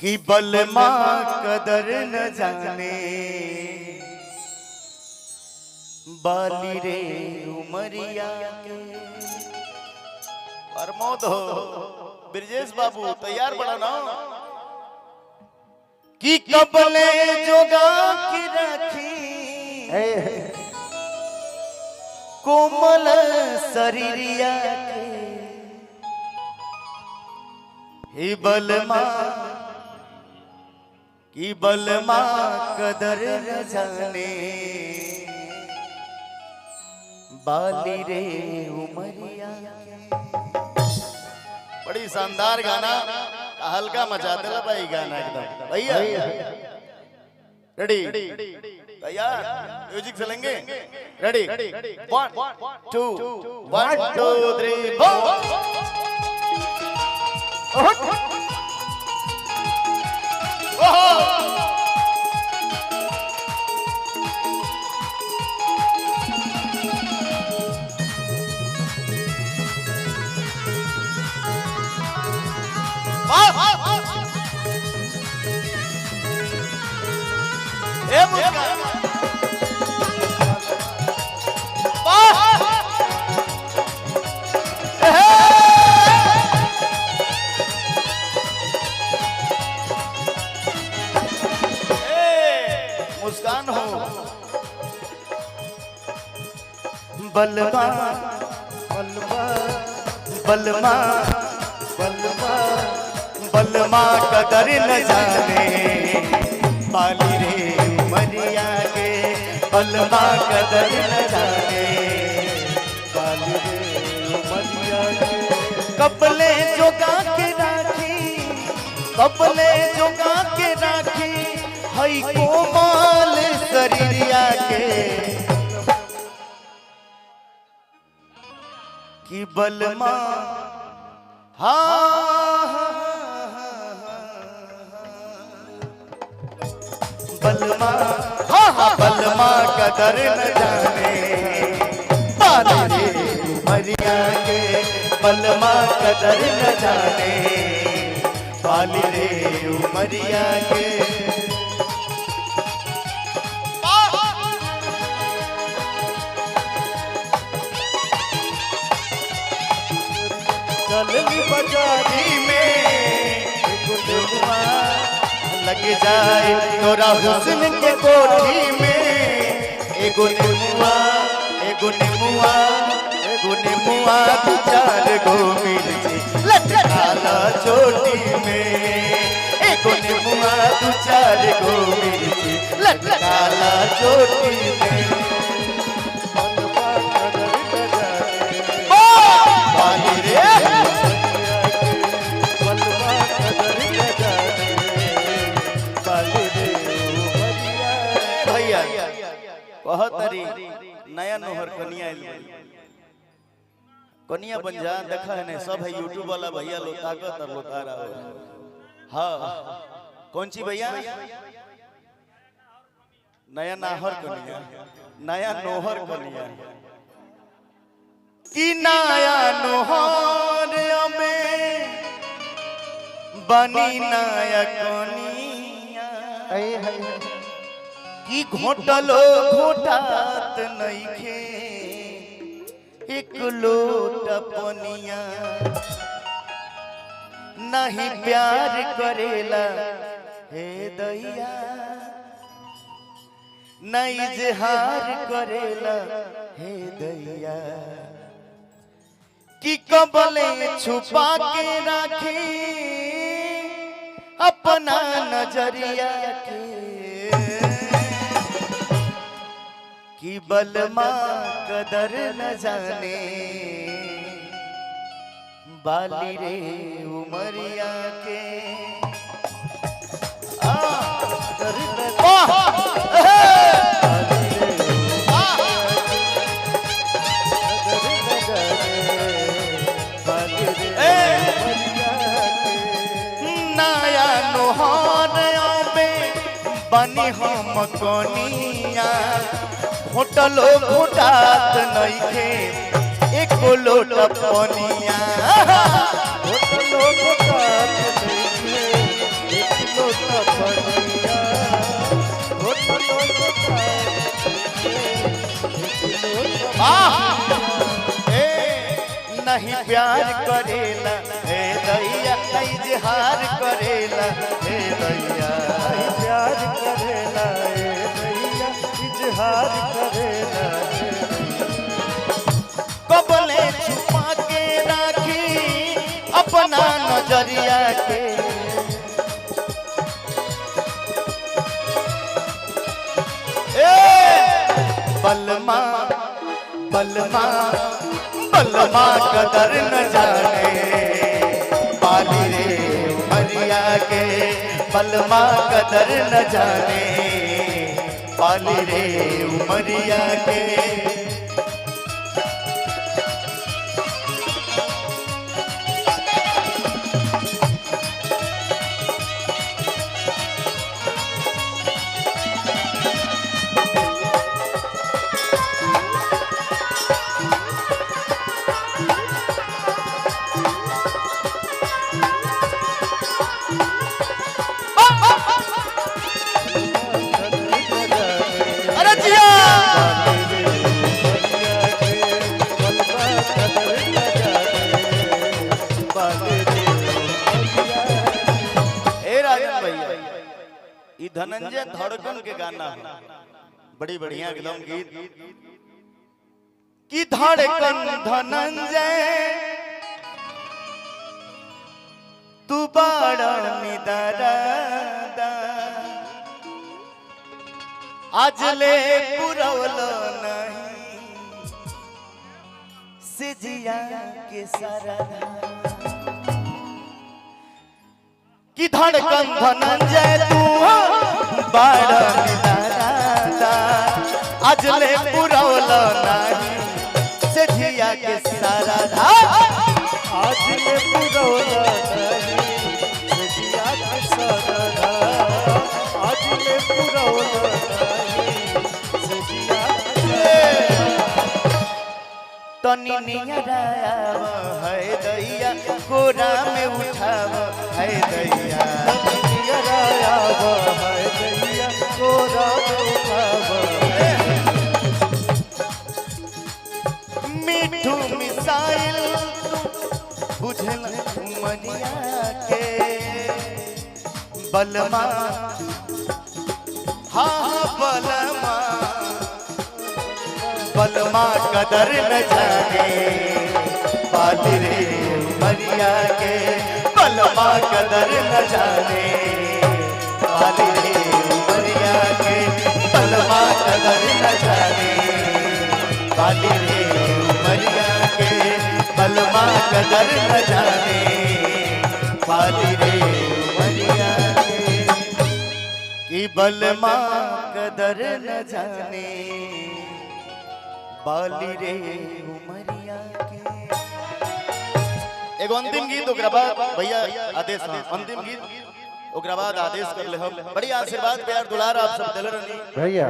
कि बलमा कदर न जाने बाली रे उमरिया के। प्रमोद हो ब्रजेश बाबू तैयार बना ना कि कबले जोगा की रखी कोमल शरीरिया के। ही बलमा की बलमा कदर न जाने बाली रे उमरिया। बड़ी शानदार गाना हल्का मचा देला भाई गाना एकदम भैया। रेडी तैयार म्यूजिक चलेंगे रेडी 1 2 1 2 3 मुस्कान हो बलमा बलमा बलमा बलमा बलमा कदर न जाने बाली रे उमरिया के। बलमा कदर न जाने बाली रे उमरिया के। कपले जोगा के राखी कपले जोगा के राखी हई कोमल शरीरिया के। कि बलमा बलमा बलमा कदर न जाने बाली रे उमरिया के। बलमा कदर न जाने बाली रे उमरिया के। चलनी बाजारी में गुलवा लग जाए तोरा हुस्न के कोठी में। एगो नेमुआ एगो नेमुआ एगो नेमुआ दू चार गो मिर्ची लटकाला चोटी में। एगो नेमुआ दू चार गो मिर्ची लटकाला चोटी में। बहुत नया नोहर कनिया कनिया बन जा देखा है नहीं सब है यूट्यूब वाला भैया लो ताकत और लोता रहा। हाँ कौन सी भैया नया नाहर कनिया नया नोहर कनिया कि नया नोहर में बनी नया कनिया। कि घोटलो घोटात नइखे एक लोट पनिया। नहीं प्यार करेला हे दैया नहीं इजहार करेला हे दैया। कि कबले छुपा के राखी अपना नजरिया के। कि बलमा कदर न जाने बाली रे उमरिया के। नया नोहर में बनी हम कनिया होटलो घोटात नइखे एक लोट पनिया। होटलो घोटात नइखे सपनिया होठलो नहीं प्यार करेला हे दैया इजहार करेला हे दैया प्यार करेला ए दैया इजहार करेला कबले छुपा के राखी अपना नजरिया के बलमा बलमा बलमा कदर न जाने पाली रे उमरिया के बलमा कदर न जाने पाली रे उमरिया के धनंजय धड़कन के गाना बड़ी बढ़िया एकदम गीत की धड़कन धनंजय तू बड़ा निदरादा आज ले पुरवल नहीं सिजिया के सरधा की धड़कन धनंजय तू बड़ा निदरादा आज ले पुरवल नहीं सिजिया के सरधा आज ले पुरवल नहीं सिजिया के सरधा आज ले पुरवल तनी नियराव है दैया कोरा में उठाव है दैया तनी नियराव है दैया कोरा में उठाव मीठू मिसाइल बुझल मनिया के बलमा हाँ बलमा बलमा कदर न जाने पाली रे उमरिया के बलमा कदर न जाने पाली रे उमरिया के बलमा कदर न जाने पाली रे उमरिया के बलमा कदर न जाने पाली रे उमरिया के कि बलमा कदर न जाने बाली रे उमरिया के। एगो अंतिम गीत ओकरा बाद भैया आदेश अंतिम गीत ओकरा बाद आदेश कर ले हम बड़ी आशीर्वाद प्यार दुलार आप सब दिल रहनी भैया